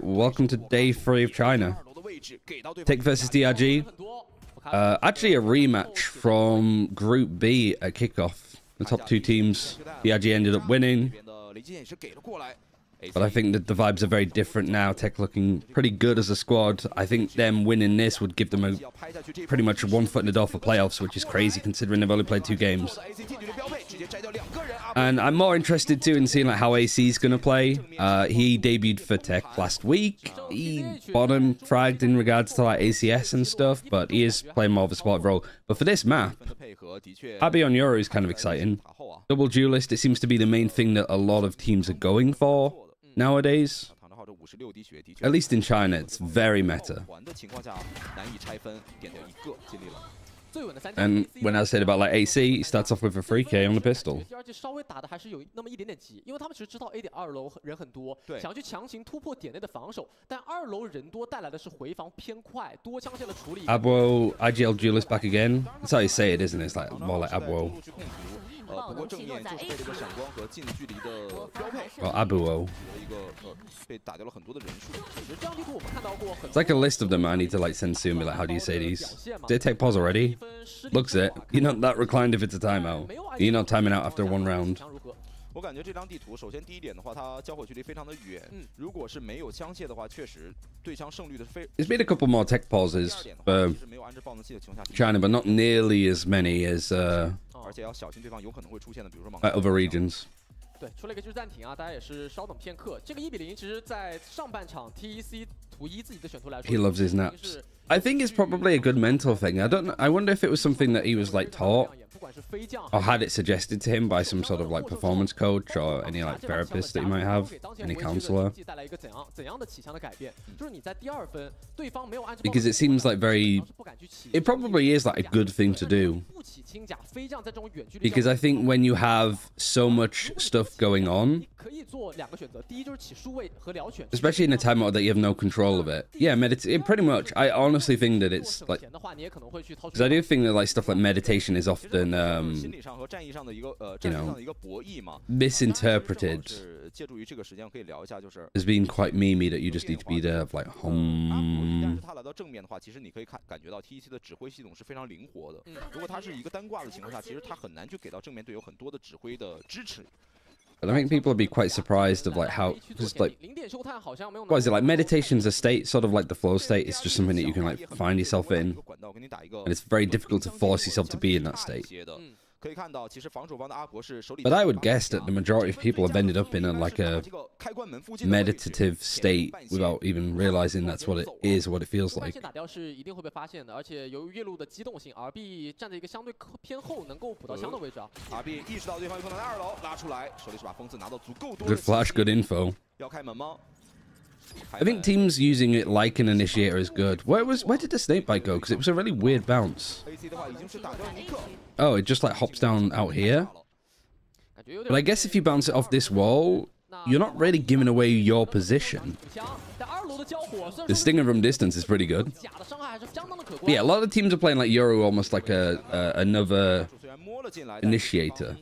Welcome to day 3 of China. TEC versus DRG. Actually a rematch from Group B at kickoff. The top two teams. DRG ended up winning. But I think that the vibes are very different now. TEC looking pretty good as a squad. I think them winning this would give them pretty much one foot in the door for playoffs, which is crazy considering they've only played 2 games. And I'm more interested too in seeing like how AC is going to play. He debuted for TEC last week. He bottom fragged in regards to like ACS and stuff, but he is playing more of a supportive role. But for this map, Abi on Yoru is kind of exciting. Double duelist, it seems to be the main thing that a lot of teams are going for nowadays. At least in China, it's very meta. And when I said about like AC, he starts off with a 3K on the pistol. Abwo, IGL duelist back again. That's how you say it, isn't it? It's like more like Abwo. Or Abuo. It's like a list of them I need to like send soon. Be like, how do you say these? Did TEC pause already? Looks it. You're not that reclined if it's a timeout. You're not timing out after 1 round. There's been a couple more TEC pauses for China, but not nearly as many as other regions. He loves his naps. I think it's probably a good mental thing. I wonder if it was something that he was like taught or had it suggested to him by some sort of like performance coach or any like therapist that he might have, any counselor. Because it seems like it probably is like a good thing to do. Because I think when you have so much stuff going on, especially in a timeout that you have no control of it, yeah, pretty much. I honestly think that it's like, because I do think that like stuff like meditation is often you know, misinterpreted as being quite memey, that you just need to be there of like hum. But I think people would be quite surprised of like how, just like, what is it, like meditation's a state, sort of like the flow state. It's just something that you can like find yourself in, and it's very difficult to force yourself to be in that state. But I would guess that the majority of people have ended up in like a meditative state without even realizing that's what it is, what it feels like. Good flash, good info. I think teams using it like an initiator is good. Where did the snake bite go? Because it was a really weird bounce. Oh, it just like hops down out here. But I guess if you bounce it off this wall, you're not really giving away your position. The stinger from distance is pretty good. But yeah, a lot of teams are playing like Yoru almost like another initiator,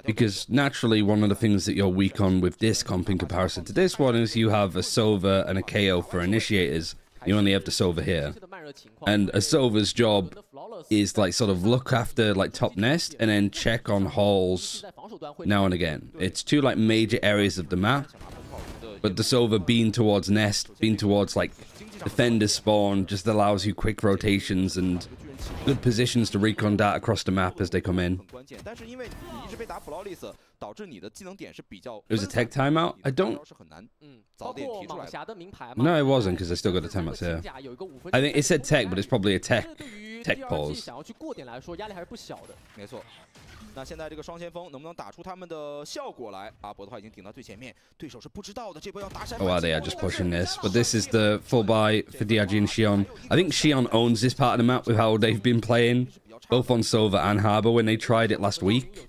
because naturally one of the things that you're weak on with this comp in comparison to this one is you have a Sova and a KO for initiators. You only have the Sova here, and a Sova's job is like sort of look after like top nest and then check on halls now and again. It's 2 like major areas of the map, but the Sova being towards nest, being towards like defender spawn, just allows you quick rotations and good positions to recon data across the map as they come in. It was a TEC timeout? I don't... No, it wasn't, because I still got the timeouts here. I think it said TEC, but it's probably a TEC pause. Oh wow, they are just pushing this. But this is the full buy for DRG and Xion. I think Xion owns this part of the map with how they've been playing, both on Sova and Harbor when they tried it last week.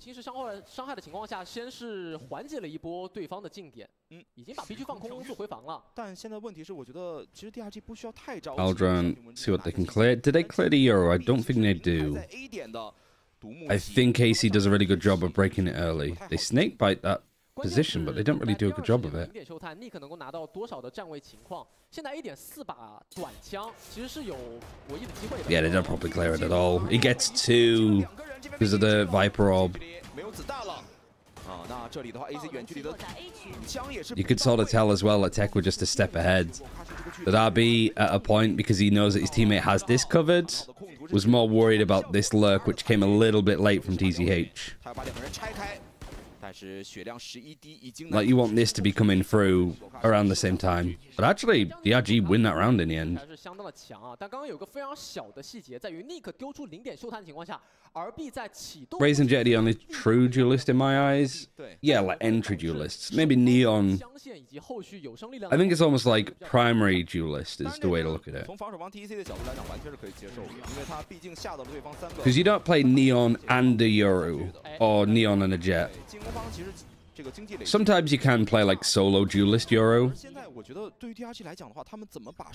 Aldron, see what they can clear. Did they clear the Euro? I don't think they do. I think AC does a really good job of breaking it early. They snake bite that position, but they don't really do a good job of it. Yeah, they don't probably clear it at all. He gets 2 because of the Viper Orb. You could sort of tell as well that TEC were just a step ahead. That RB, at a point, because he knows that his teammate has this covered, was more worried about this lurk, which came a little bit late from TZH. Like, you want this to be coming through around the same time. But actually, DRG win that round in the end. Raisin Jet the only true duelist in my eyes. Yeah, like entry duelists. Maybe Neon. I think it's almost like primary duelist is the way to look at it. Because you don't play Neon and a Yoru, or Neon and a Jet. Sometimes you can play like solo duelist Yoru,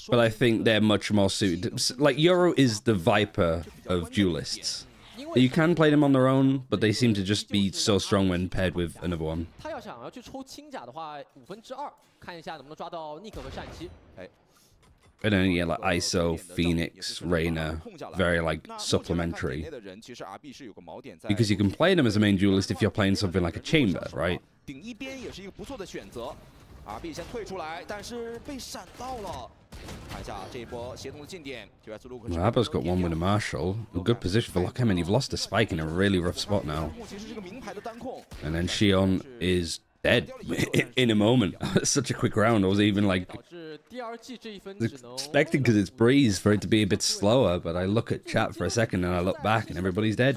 but I think they're much more suited. Like, Yoru is the Viper of duelists. You can play them on their own, but they seem to just be so strong when paired with another one. And then, yeah, like ISO, Phoenix, Reyna, very, like, supplementary. Because you can play them as a main duelist if you're playing something like a Chamber, right? Well, Abo's got one with a Marshall. A good position for Lockham, and you've lost a Spike in a really rough spot now. And then Shion is dead in a moment. Such a quick round. I was even like expecting, because it's Breeze, for it to be a bit slower, but I look at chat for a second and I look back and everybody's dead.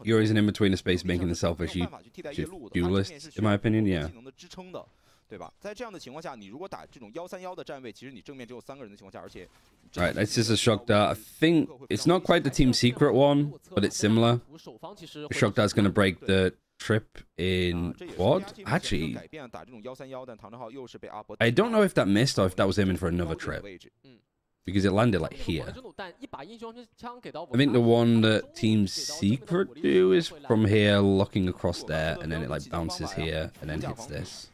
Yuri's an in-between space, making the selfish duelist, in my opinion, yeah. Right, this is a shock dart. I think it's not quite the team secret one, but it's similar. The shock dart's going to break the trip in quad. Actually, I don't know if that missed or if that was aiming for another trip, because it landed like here. I think the one that Team Secret do is from here, looking across there, and then it like bounces here and then hits this.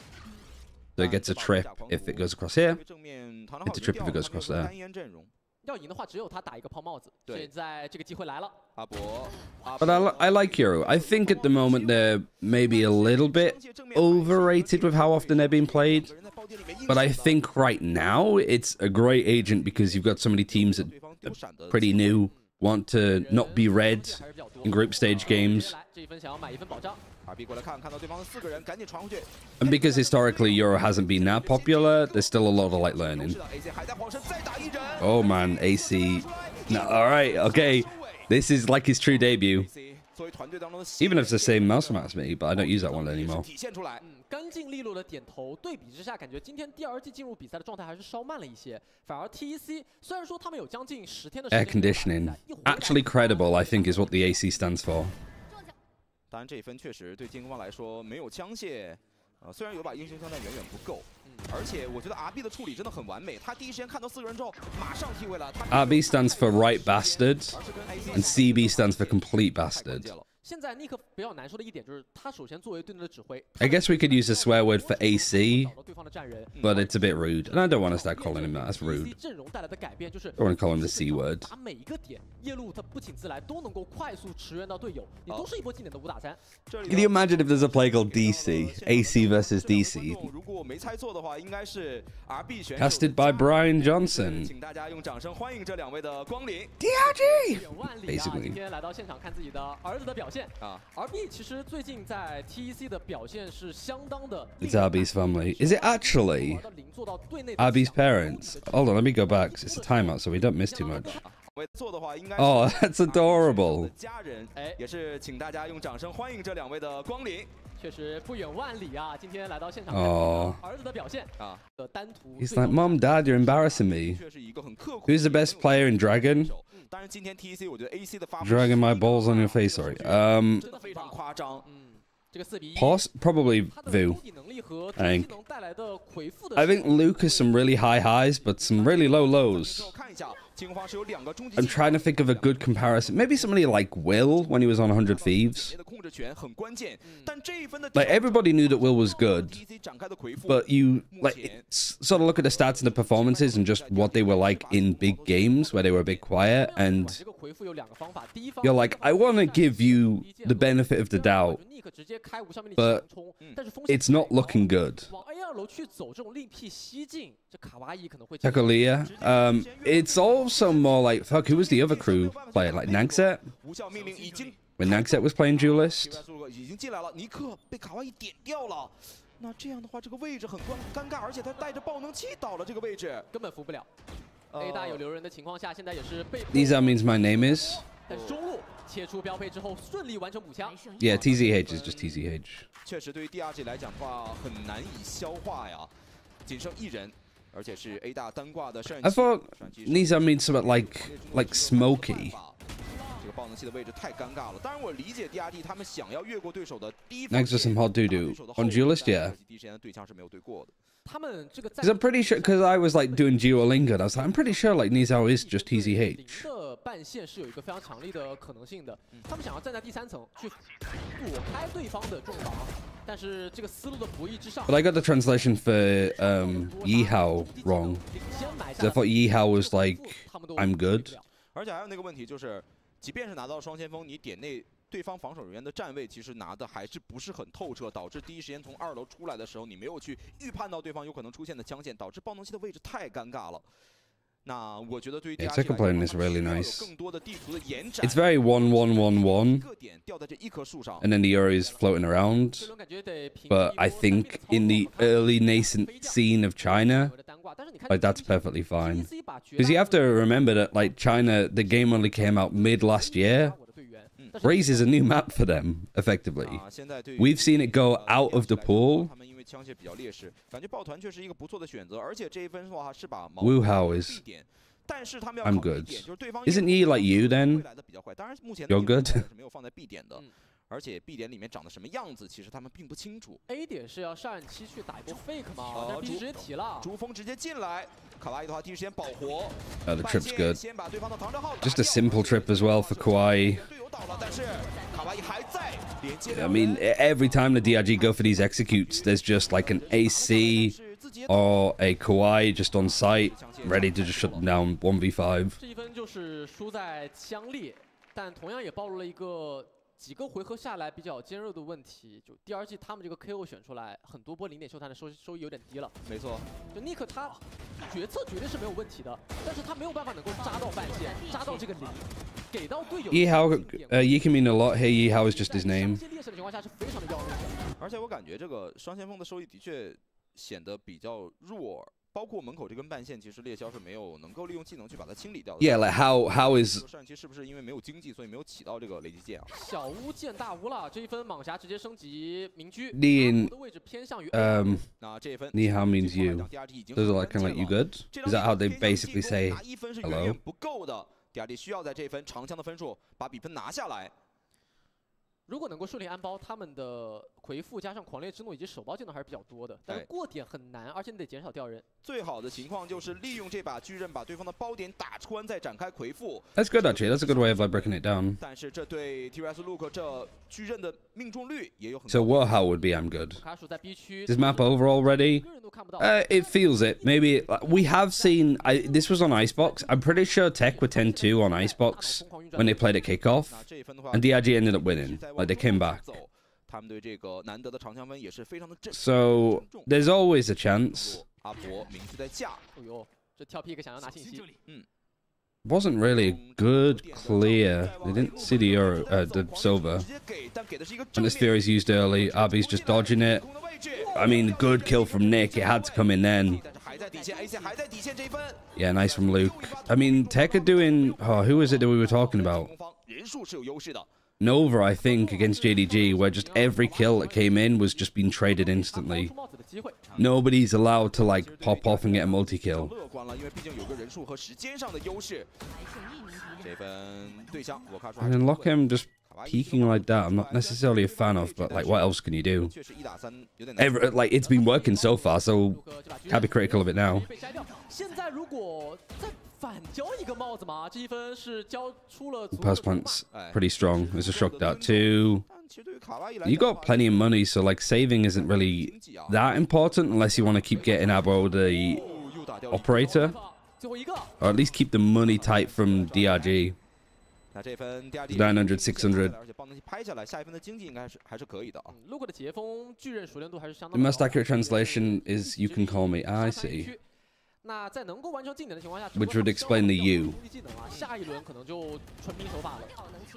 So it gets a trip if it goes across here. It's a trip if it goes across there. But I like Yoru. I think at the moment they're maybe a little bit overrated with how often they're being played. But I think right now it's a great agent, because you've got so many teams that are pretty new, want to not be red in group stage games. And because historically Yoru hasn't been that popular, there's still a lot of like learning. Oh man, AC. No, alright, okay. This is like his true debut. Even if it's the same mouse format as me, but I don't use that one anymore. Air conditioning. Actually credible, I think, is what the AC stands for. 当然，这一分确实对金箍棒来说没有枪械，虽然有把英雄枪，但远远不够。而且我觉得 RB 的处理真的很完美，他第一时间看到4个人之后，马上替位了。RB stands for right bastard, and CB stands for complete bastard. I guess we could use a swear word for AC, but it's a bit rude. And I don't want to start calling him that. That's rude. I don't want to call him the C word. Can you imagine if there's a play called DC? AC versus DC. Casted by Brian Johnson. DRG! Basically. It's RB's family. Is it actually RB's parents? Hold on, let me go back. It's a timeout, so we don't miss too much. Oh, that's adorable. Oh. He's like, Mom, Dad, you're embarrassing me. Who's the best player in Dragon? Dragging my balls on your face, sorry. Probably Vu. I think Luke has some really high highs, but some really low lows. I'm trying to think of a good comparison. Maybe somebody like Will when he was on 100 Thieves. Like, everybody knew that Will was good, but you like sort of look at the stats and the performances and just what they were like in big games where they were a bit quiet, and you're like, I want to give you the benefit of the doubt, but it's not looking good. Takolia. It's also more like, fuck, who was the other crew player? Like Nagset? When Nagset was playing Duelist? Nizar means my name is. Yeah, TZH is just TZH. 确实对于 DRG 来讲的话很难以消化呀，仅剩1人，而且是 A 大单挂的摄影机。 I thought Nizar means something like smoky. 这个爆能器的位置太尴尬了。当然我理解 DRG 他们想要越过对手的第一。 Next to some hot doo-doo on Duelist, yeah. 第一时间的对枪是没有对过的。 Because I'm pretty sure, because I was like doing Duolingo, and I was like, I'm pretty sure like Nizar is just TZH. But I got the translation for Yihao wrong. So I thought Yihao was like, I'm good. 而且还有那个问题就是，即便是拿到双先锋，你点内。 对方防守人员的站位其实拿的还是不是很透彻，导致第一时间从2楼出来的时候，你没有去预判到对方有可能出现的枪线，导致爆能器的位置太尴尬了。那我觉得对于 DRG 来说， is really nice. 更多的地图的延展。 It's very 1-1-1-1. 个点掉在这一棵树上 And then the Yuri is floating around. But I think in the early nascent scene of China, like that's perfectly fine. Because you have to remember that like China, the game only came out mid last year. Raze is a new map for them, effectively. We've seen it go out of the pool. Wuhao is... I'm good. Isn't he like you then? You're good? 而且 B 点里面长得什么样子，其实他们并不清楚。A 点是要上岸期去打一波 fake 嘛，但是 B 直接提了。竹锋直接进来，卡哇伊的话第一时间保活。The trip's good. 先把对方的唐哲浩 Just a simple trip as well for Kawaii. 队友倒了，但是卡哇伊还在连接。I mean, every time the DRG go for these executes, there's just like an AC or a Kawaii just on site, ready to just shut them down 1v5. 这一分就是输在枪烈，但同样也暴露了一个。 几个回合下来比较尖锐的问题，就 DRG 他们这个 KO 选出来，很多波0点秀弹的收益有点低了。没错，就 Nick 他决策绝对是没有问题的，但是他没有办法能够扎到半线，扎到这个0，给到队友。Yihao, Yi can mean a lot here. Yihao is just his name. 劣势的情况下是非常的要命的。而且我感觉这个双先锋的收益的确显得比较弱。 包括门口这根半线，其实猎枭是没有能够利用技能去把它清理掉的。Yeah, like how is 上一期是不是因为没有经济，所以没有起到这个雷击键啊？小巫见大巫了，这一分蟒侠直接升级民居。Nian, 的位置偏向于那这一分 Ni how means you. Those are like kind of like you good. Is that how they basically say 1分是远远 hello? 不够的 ，DRG 需要在这一分长枪的分数把比分拿下来。 如果能够顺利安包，他们的回复加上狂烈之怒以及手包技能还是比较多的，但是过点很难，而且你得减少掉人。最好的情况就是利用这把巨刃把对方的包点打穿，再展开回复。That's good actually. That's a good way of like breaking it down. 但是这对 T-Rex Luke 这巨刃的命中率也有很。 So Warhow would be I'm good. 卡数在 B 区。 Is map over already? It feels it. Maybe we have seen. This was on Icebox. I'm pretty sure TEC were 10-2 on Icebox when they played at kickoff, and DRG ended up winning. Like they came back. So there's always a chance. Wasn't really a good clear. They didn't see the silver. And this Fury's used early. RB's just dodging it. I mean, good kill from Nick. It had to come in then. Yeah, nice from Luke. I mean, TEC are doing... Oh, who is it that we were talking about? Nova, I think, against JDG, where just every kill that came in was just being traded instantly. Nobody's allowed to, like, pop off and get a multi-kill. And then Lockham just peeking like that, I'm not necessarily a fan of, but like, what else can you do? Like, it's been working so far, so can't be critical of it now. Pass plant's pretty strong. There's a shock dart too. You got plenty of money, so like saving isn't really that important unless you want to keep getting Abo the operator, or at least keep the money tight from DRG. 900, 600. The most accurate translation is "you can call me." I see. Which would explain the U.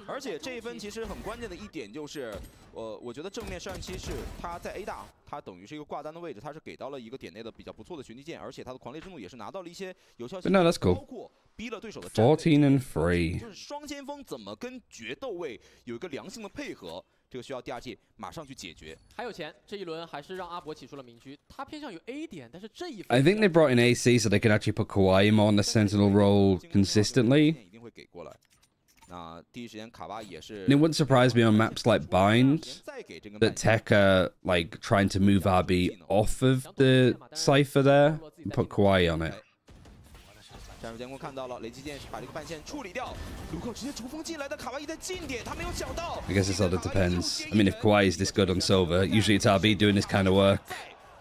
而且这一分其实很关键的一点就是，我觉得正面上一期是他在 A 大，他等于是一个挂单的位置，他是给到了一个点内的比较不错的寻迹键，而且他的狂烈之怒也是拿到了一些有效性，包括逼了对手的站位。14 and 3。就是双先锋怎么跟决斗位有一个良性的配合。 这个需要 DRG 马上去解决。还有钱，这一轮还是让阿博起出了明车，他偏向于 A 点，但是这一 I think they brought in AC so they can actually put Kawaii more on the Sentinel role consistently. 一定会给过来。那第一时间卡哇也是。It wouldn't surprise me on maps like Bind that TEC are like trying to move RB off of the Cypher there and put Kawaii on it. 战术监控看到了，雷击剑把这个半线处理掉。卢克直接逐风进来的卡哇伊在近点，他没有想到。I guess this other depends. I mean, if Kawaii is this good on Silver, usually it's RB doing this kind of work.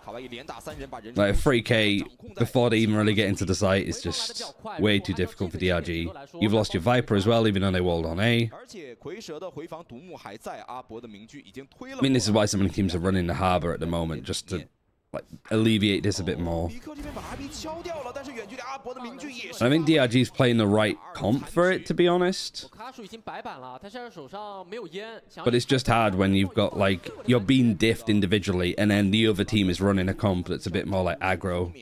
卡哇伊连打3人，把人 Like 3K before they even really get into the site is just way too difficult for DRG. You've lost your Viper as well, even though they walled on A. 而且蝰蛇的回防独木还在，阿博的明车已经推了。I mean, this is why so many teams are running the Harbor at the moment, just to like alleviate this a bit more. I think DRG is playing the right comp for it, to be honest. But it's just hard when you've got like you're being diffed individually, and then the other team is running a comp that's a bit more like aggro.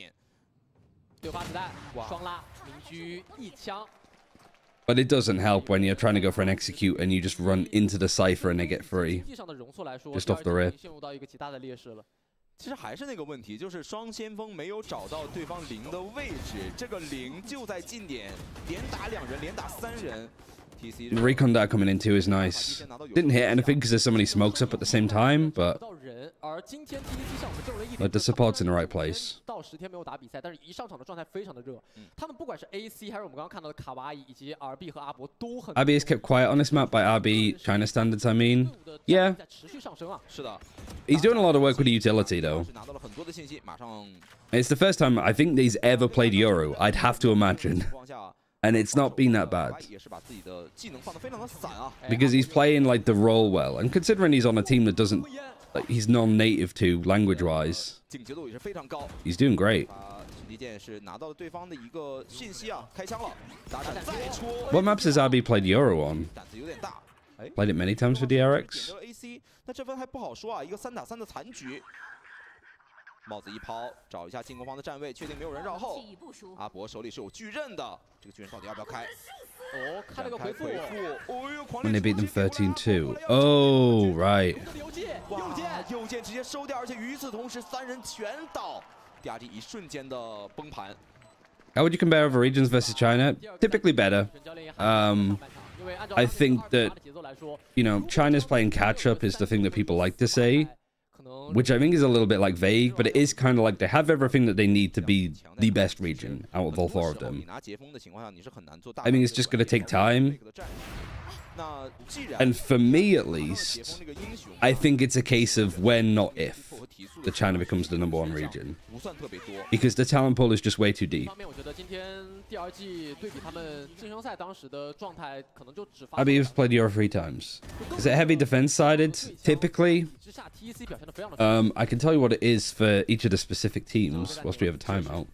But it doesn't help when you're trying to go for an execute and you just run into the Cypher and they get free. Just off the rip. 其实还是那个问题，就是双先锋没有找到对方零的位置，这个零就在近点，连打2人，连打3人。The recon dart coming in too is nice. Didn't hit anything because there's so many smokes up at the same time, but the support's in the right place. 到10天没有打比赛，但是一上场的状态非常的热。他们不管是 AC 还是我们刚刚看到的卡哇伊以及 RB 和阿博都很。RB is kept quiet on this map by RB China standards. I mean, yeah. 持续上升啊。是的。He's doing a lot of work with the utility though. 拿到了很多的信息，马上。It's the first time I think he's ever played Yoru. I'd have to imagine. And it's not been that bad. Because he's playing like the role well. And considering he's on a team that doesn't, like, he's non-native to language-wise, he's doing great. What maps has RB played Yoru on? Played it many times for DRX? 帽子一抛，找一下进攻方的站位，确定没有人绕后。阿博手里是有巨刃的，这个巨刃到底要不要开？哦，开了个回复。When they beat them 13-2. Oh, right. 右键直接收掉，而且与此同时3人全倒，DRG 一瞬间的崩盘。How would you compare other regions versus China? Typically better. I think that, you know, China's playing catch-up is the thing that people like to say. Which I think is a little bit like vague, but it is kind of like they have everything that they need to be the best region out of all 4 of them. I think it's just going to take time. And for me, at least, I think it's a case of when, not if, that China becomes the #1 region. Because the talent pool is just way too deep. RB has played Euro 3 times. Is it heavy defense-sided? Typically. I can tell you what it is for each of the specific teams whilst we have a timeout.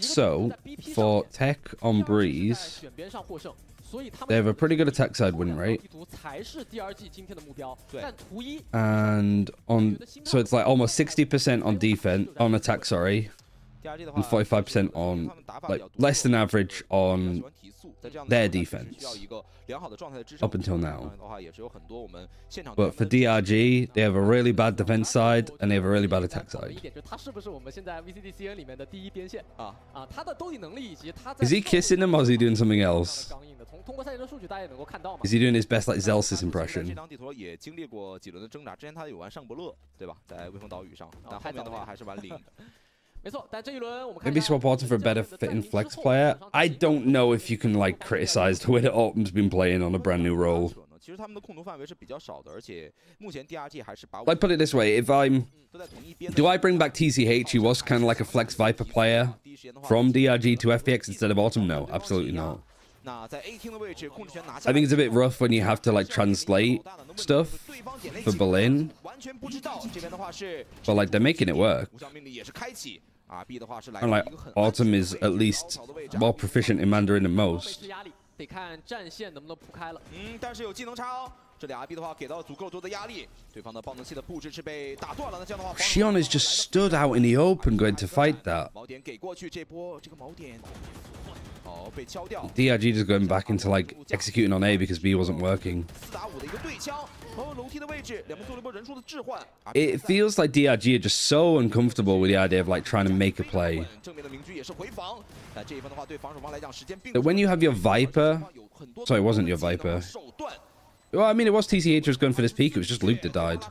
So, for TEC on Breeze, they have a pretty good attack side win rate. And on, so it's like almost 60% on defense, on attack, sorry. and 45% on, like, less than average on their defense up until now. But for DRG, they have a really bad defense side and they have a really bad attack side. Is he kissing them or is he doing something else? Is he doing his best like Zelsis impression? Maybe swap Autumn for a better fitting flex player. I don't know if you can like criticize the way that Autumn's been playing on a brand new role. Like, put it this way, if do I bring back TCH, who was kind of like a flex Viper player, from DRG to FPX instead of Autumn? No, absolutely not. I think it's a bit rough when you have to like translate stuff for Berlin, but like they're making it work. And like Autumn is at least more proficient in Mandarin than most. Xion is just stood out in the open going to fight that. DRG just going back into like executing on A because B wasn't working. It feels like DRG are just so uncomfortable with the idea of like trying to make a play that when you have your Viper, sorry, it wasn't your Viper. Well, I mean, it was TCH was going for this peak. It was just Luke that died.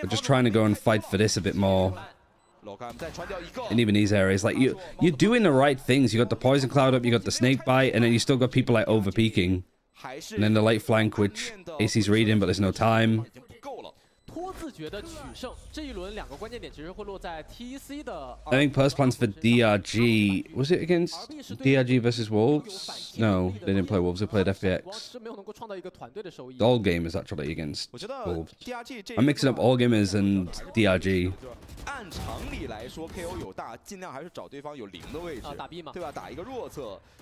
We're just trying to go and fight for this a bit more. And even these areas, like you're doing the right things. You got the poison cloud up, you got the snake bite, and then you still got people like over peaking. And then the late flank, which AC's reading, but there's no time. I think purse plans for DRG, was it against DRG versus Wolves? No, they didn't play Wolves, they played FPX. All gamers actually against Wolves. I'm mixing up all gamers and DRG.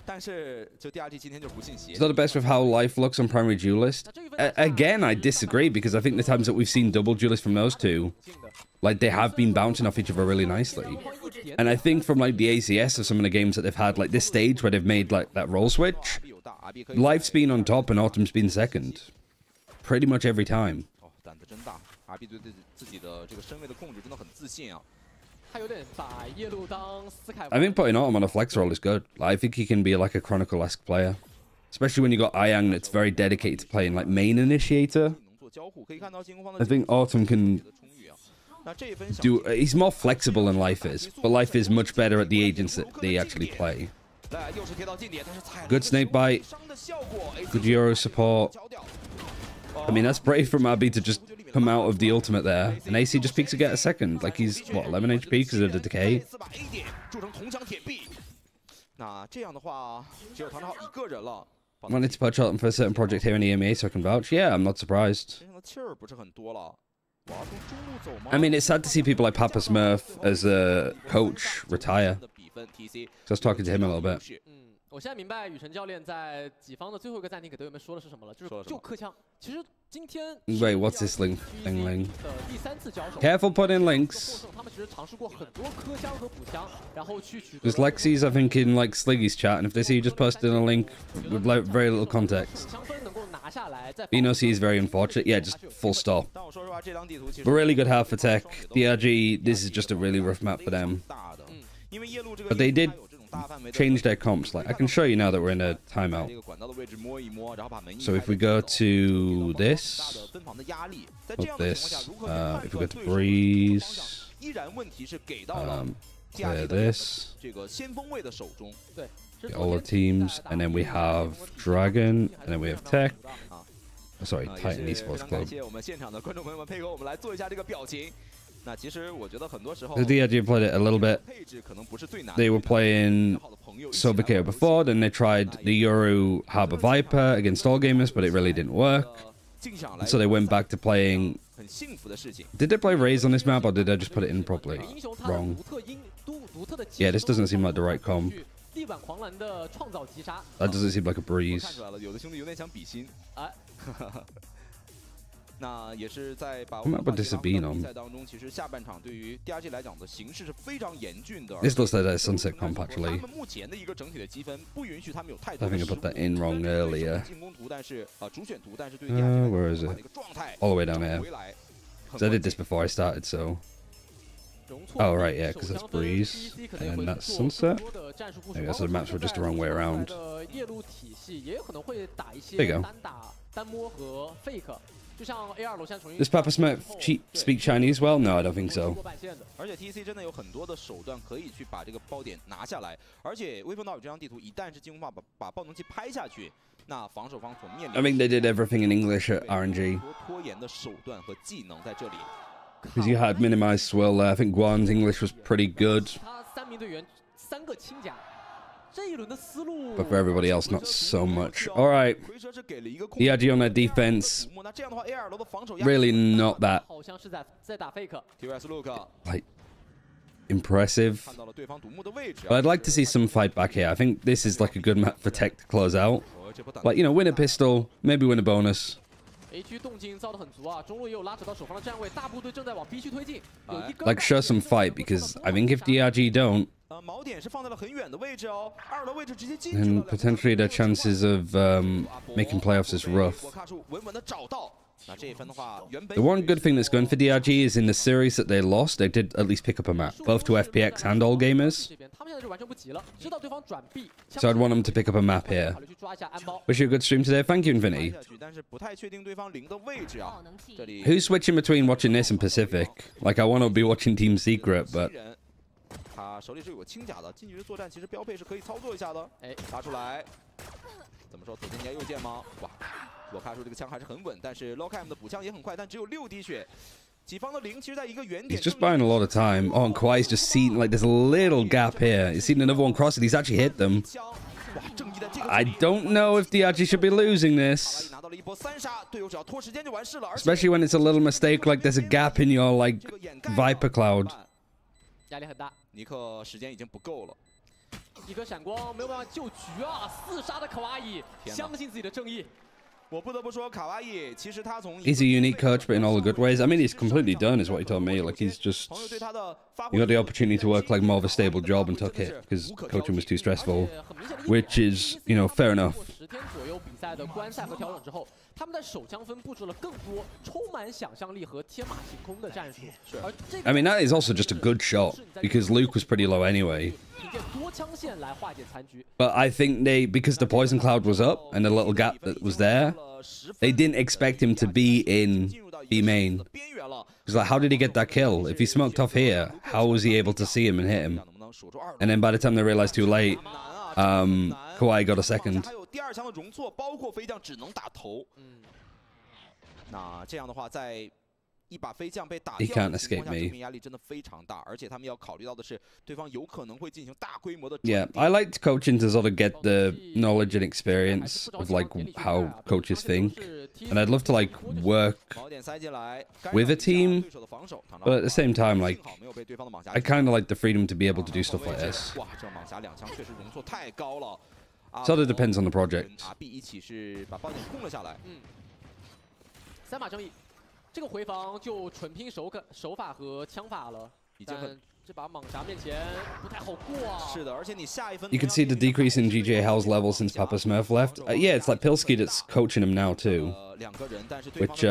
It's not the best with how life looks on primary duelist. Again, I disagree because I think the times that we've seen double duelists from those two, like they have been bouncing off each other really nicely. And I think from like the ACS of some of the games that they've had, like this stage where they've made like that role switch, life's been on top and Autumn's been second, pretty much every time. I think putting Autumn on a flex role is good. I think he can be like a Chronicle-esque player, especially when you got Ayang that's very dedicated to playing like main initiator. I think Autumn can do. He's more flexible than Life is, but Life is much better at the agents that they actually play. Good snake bite, good Euro support. I mean, that's brave from Abby to just come out of the ultimate there. And AC just peeks to get a second. Like he's, what, 11 HP because of the decay? Wanted to purchase Autumn for a certain project here in EMEA so I can vouch. Yeah, I'm not surprised. I mean, it's sad to see people like Papa Smurf as a coach retire. So I was talking to him a little bit. 我现在明白雨辰教练在己方的最后一个暂停给队友们说的是什么了，就客枪。其实今天 Wait, what's this link? Careful putting links. Because Lexi's, I think, in like Sliggy's chat, and if they see you just posted a link with like very little context, BNOC is very unfortunate. Yeah, just full stop. But really good half for TEC. DRG, this is just a really rough map for them. But they did change their comps. Like I can show you now that we're in a timeout. So if we go to this, this, if we go to Breeze, clear this, get all the teams, and then we have Dragon, and then we have TEC. Oh, sorry, Titan Esports Club. The DRG played it a little bit. They were playing Sobakeo before, then they tried the Yoru Harbor Viper against all gamers, but it really didn't work. And so they went back to playing. Did they play Raze on this map, or did I just put it in properly? Wrong. Yeah, this doesn't seem like the right comp. That doesn't seem like a Breeze. 那也是在把 Come up with this being 比 on. 赛当中，其实下半场对于 DRG 来讲的形势是非常严峻的。 This looks like that sunset comp 他 actually. 们目前的一个整体的积分不允许他们有太 I 多的 think I 失误。 put that in wrong earlier. 进攻图，但是主选图，但是对 DRG Where is 的 it? 一个状态 All the way down here. 回来。 So I did this before I started, so. Oh, right, yeah, because that's breeze. And then that's sunset. Maybe that's the maps were just the wrong way around. There you go. Does Papa Smurf speak Chinese well? No, I don't think so. 而且 TEC 真的有很多的手段可以去把这个包点拿下来，而且微风岛屿这张地图一旦是进攻方把爆能器拍下去，那防守方所面临 I think they did everything in English at RNG. 拖延的手段和技能在这里。 Because you had minimized swirl there. I think Guan's English was pretty good. But for everybody else, not so much. Alright. DRG on their defense. Really not that, like, impressive. But I'd like to see some fight back here. I think this is like a good map for TEC to close out. Like, you know, win a pistol, maybe win a bonus. Like, show some fight, because I think if DRG don't, then potentially their chances of making playoffs is rough. The one good thing that's going for DRG is in the series that they lost, they did at least pick up a map, both to FPX and All Gamers. So I'd want them to pick up a map here. Wish you a good stream today. Thank you, Infinity. Who's switching between watching this and Pacific? Like, I want to be watching Team Secret, but... 他手里是有个轻甲的，近距离作战其实标配是可以操作一下的。哎，发出来，怎么说？左键加右键吗？哇，我看出这个枪还是很稳，但是 Locam 的补枪也很快，但只有6滴血。己方的0其实在一个原点。 He's just buying a lot of time. Oh, and Kawhi's just seen, like, there's a little gap here. He's seen another one cross and he's actually hit them. I don't know if DRG should be losing this. Especially when it's a little mistake, like there's a gap in your, like, Viper Cloud. 压力很大，尼克时间已经不够了，一颗闪光没有办法救局啊！4杀的卡哇伊，相信自己的正义。我不得不说，卡哇伊其实他从 He's a unique coach, but in all the good ways. I mean, he's completely done, is what he told me. Like, he's just... He got the opportunity to work, like, more of a stable job and took it, because coaching was too stressful. Which is, you know, fair enough. 10天左右比赛的观赛和调整之后，他们在手枪分布置了更多充满想象力和天马行空的战术。而这个 I mean, that is also just a good shot, because Luke was pretty low anyway. 凭借多枪线来化解残局。 But I think they, because the poison cloud was up and the little gap that was there, they didn't expect him to be in B main. Because, like, how did he get that kill? If he smoked off here, how was he able to see him and hit him? And then by the time they realized too late, Kawhi got a second. 还有第2枪的容错，包括飞将只能打头。那这样的话，在一把飞将被打掉 He can't 的情况 escape 下， me. 致命压力真的非常大，而且他们要考虑到的是，对方有可能会进行大规模的。Yeah, I liked coaching to sort of get the knowledge and experience of, like, how coaches think. And I'd love to, like, work with a team, but at the same time, like, I kind of like the freedom to be able to do stuff like this. 哇，这蟒侠2枪确实容错太高了。 Sort of depends on the project. RB 一起是把爆点控了下来。3把正义，这个回防就纯拼手法和枪法了。但这把蟒侠面前不太好过啊。是的，而且你下一分。You can see the decrease in GJ Hell's level since Papa Smurf left. Yeah, it's like Pilsky that's coaching him now too. Which,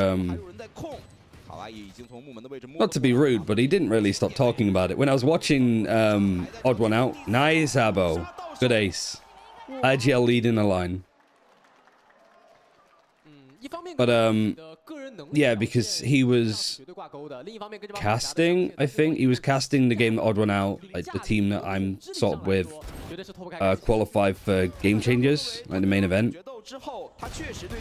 not to be rude, but he didn't really stop talking about it. When I was watching Odd One Out, nice Abo, good ace. IGL leading the line. But yeah, because he was casting, I think. He was casting the game Odd One Out, like the team that I'm sort of with, qualified for Game Changers, like the main event.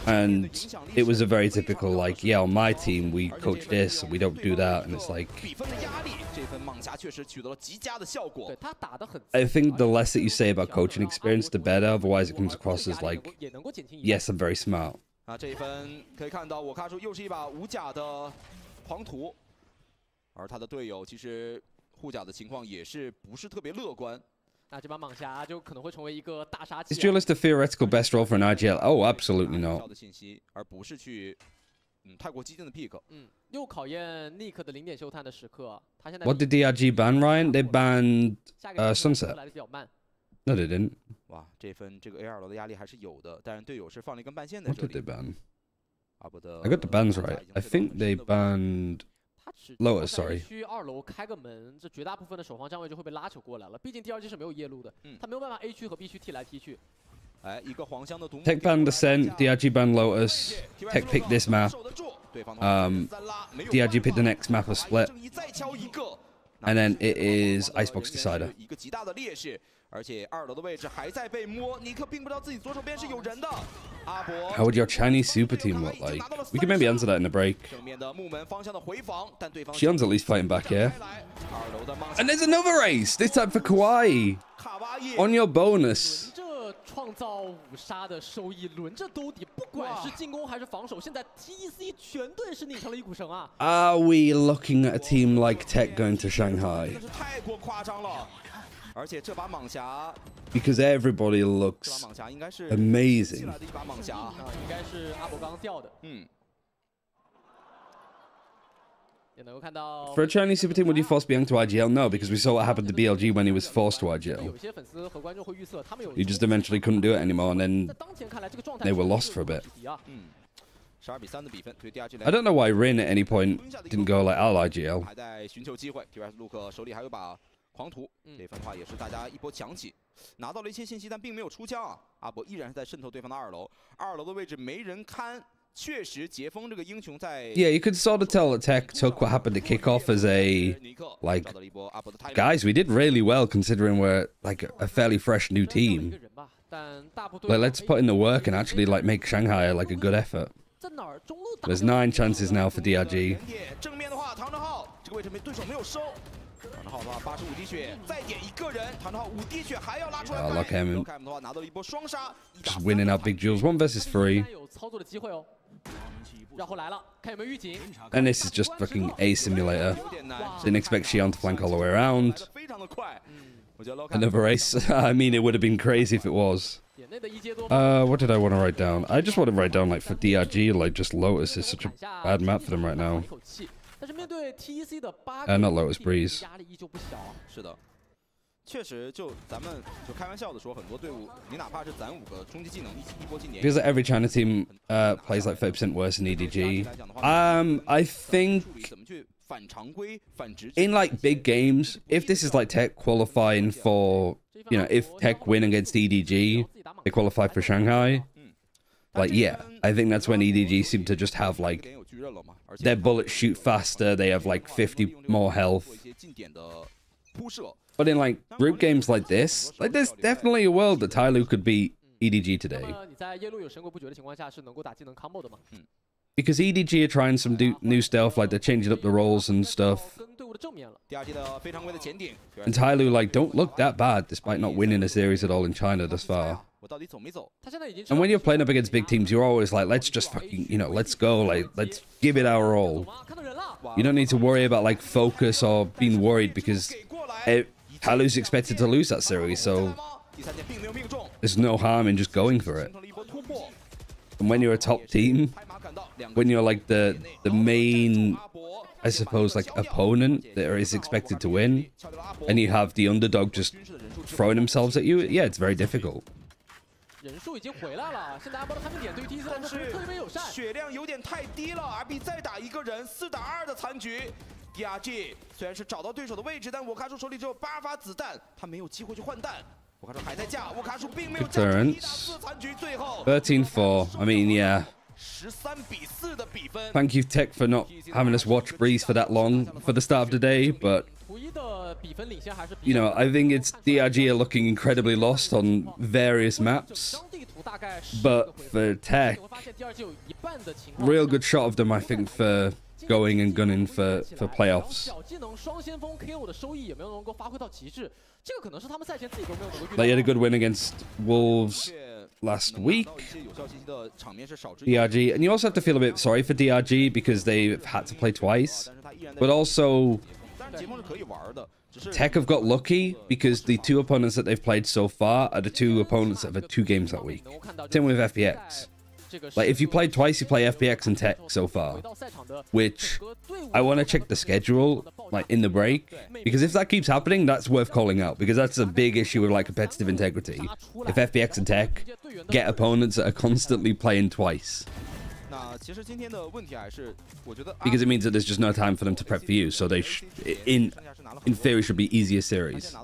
And it was a very typical, like, yeah, on my team, we coach this, and we don't do that, and it's like... I think the less that you say about coaching experience, the better, otherwise it comes across as like, yes, I'm very smart. 那这一分可以看到，我看出又是一把无甲的狂徒，而他的队友其实护甲的情况也是不是特别乐观。那这把蟒侠就可能会成为一个大杀器。 Is Duelist a theoretical best role for an IGL? Oh, absolutely not. 的信息，而不是去太过激进的 pick。又考验 Nick 的零点秀探的时刻。他现在 What did DRG ban, Ryan? They banned 下个 Sunset. 来的比较慢。No, they didn't. 哇，这个 A2楼的压力还是有的，但是队友是放了一根半线在 What 这 did they 里。ban? 阿伯的 I got the bans right. I think they banned 他只 Lower, 在 sorry. A 区2楼开个门，这绝大部分的守防站位就会被拉球过来了。毕竟 DRG 是没有夜路的，他没有办法 A 区和 B 区踢来踢去。哎，一个黄香的独木。 Tech banned Descent, DRG banned Lotus. Tech picked this map. DRG picked the next map of Split. And then it is Icebox Decider. 一个极大的劣势，而且2楼的位置还在被摸，尼克并不知道自己左手边是有人的。阿伯 How would your Chinese super team look like? We could maybe answer that in the break. 正面的木门方向的回防，但对方 Shion's at least fighting back here. 2楼的梦 And there's another race, this time for Kawhi. 卡哇伊 On your bonus. 轮着创造5杀的收益，轮着兜底，不管是进攻还是防守，现在 TEC 全队是拧成了一股绳啊！ Are we looking at a team like Tech going to Shanghai? 真的是太过夸张了。而且这把蟒侠， Because everybody 这把 looks 蟒侠应该是 amazing. 进来的一把蟒侠。应该是阿伯刚刚掉的。也能够看到 For a Chinese super team, would you force Biang to IGL? No, because we saw what happened to BLG when he was forced to 有 IGL. 些粉丝和观众会预测他们有 He just eventually couldn't do it anymore, and then 在当前看来，这个状态 they were lost for a bit. 12比3的比分对 DRG 来 I don't know why Rin at any point didn't go like, I'll IGL. 还在寻求机会 ，TRS Luke 手里还有把狂徒，这份的话也是大家一波抢起，拿到了一些信息，但并没有出枪啊。阿伯依然是在渗透对方的2楼，2楼的位置没人看。 确实，杰峰这个英雄在 Yeah, you could sort of tell that Tech took what happened to kickoff as a, like, guys, we did really well considering we're, like, a fairly fresh new team. Like, let's put in the work and actually, like, make Shanghai, like, a good effort. There's 9 chances now for DRG. 正面的话，唐正浩这个位置对手没有收。唐正浩的话85滴血，再点一个人，唐正浩5滴血还要拉出来。Look at him. Look 的话拿到了一波双杀， Just winning out big duels, 1 versus 3. 有操作的机会哦。绕后来了，看有没有预警。 And this is just fucking A simulator. Didn't expect Xion to flank all the way around. 非常的快。我觉得 Another race. I mean, it would have been crazy if it was. 点内的一阶多。What did I want to write down? I just want to write down, like, for DRG, like, just Lotus is such a bad map for them right now. 但是面对 TEC 的not Lotus Breeze. 压力依旧不小。是的。 确实，就咱们就开玩笑的说，很多队伍，你哪怕是攒5个终极技能一波进年。 Because every China team plays like 30% worse than EDG. I think in like big games, if this is like Tech qualifying for, you know, if Tech win against EDG, they qualify for Shanghai. Like, yeah, I think that's when EDG seem to just have like their bullets shoot faster. They have like 50 more health. But in like group games like this, like there's definitely a world that Tyloo could beat EDG today. Because EDG are trying some new stuff, like they're changing up the roles and stuff. And Tyloo like don't look that bad despite not winning a series at all in China thus far. And when you're playing up against big teams, you're always like, let's just fucking, you know, let's go, like let's give it our all. You don't need to worry about like focus or being worried because Tyloo's expected to lose that series, so there's no harm in just going for it. And when you're a top team, when you're like the main, I suppose, like opponent that is expected to win, and you have the underdog just throwing themselves at you, yeah, it's very difficult. 人数已经回来了，现在阿波的判定点对于 TEC 来说不是特别友善。血量有点太低了 ，RB 再打一个人，4打2的残局。DRG 虽然是找到对手的位置，但沃卡叔手里只有8发子弹，他没有机会去换弹。沃卡叔还在架，沃卡叔并没有架，1打4残局，最后 13-4. I mean, yeah. 13比4的比分。 Thank you, Tech, for not having us watch Breeze for that long for the start of the day, but you know, I think it's DRG are looking incredibly lost on various maps. But for Tech, real good shot of them, I think, for going and gunning for playoffs. They had a good win against Wolves last week. DRG, and you also have to feel a bit sorry for DRG because they've had to play twice, but also Tech have got lucky because the 2 opponents that they've played so far are the 2 opponents that have had 2 games that week. Same with FPX. Like, if you play twice, you play FPX and TEC so far, which I want to check the schedule, like, in the break, because if that keeps happening, that's worth calling out, because that's a big issue with, like, competitive integrity. If FPX and TEC get opponents that are constantly playing twice. Because it means that there's just no time for them to prep for you, so they, in theory, should be easier series.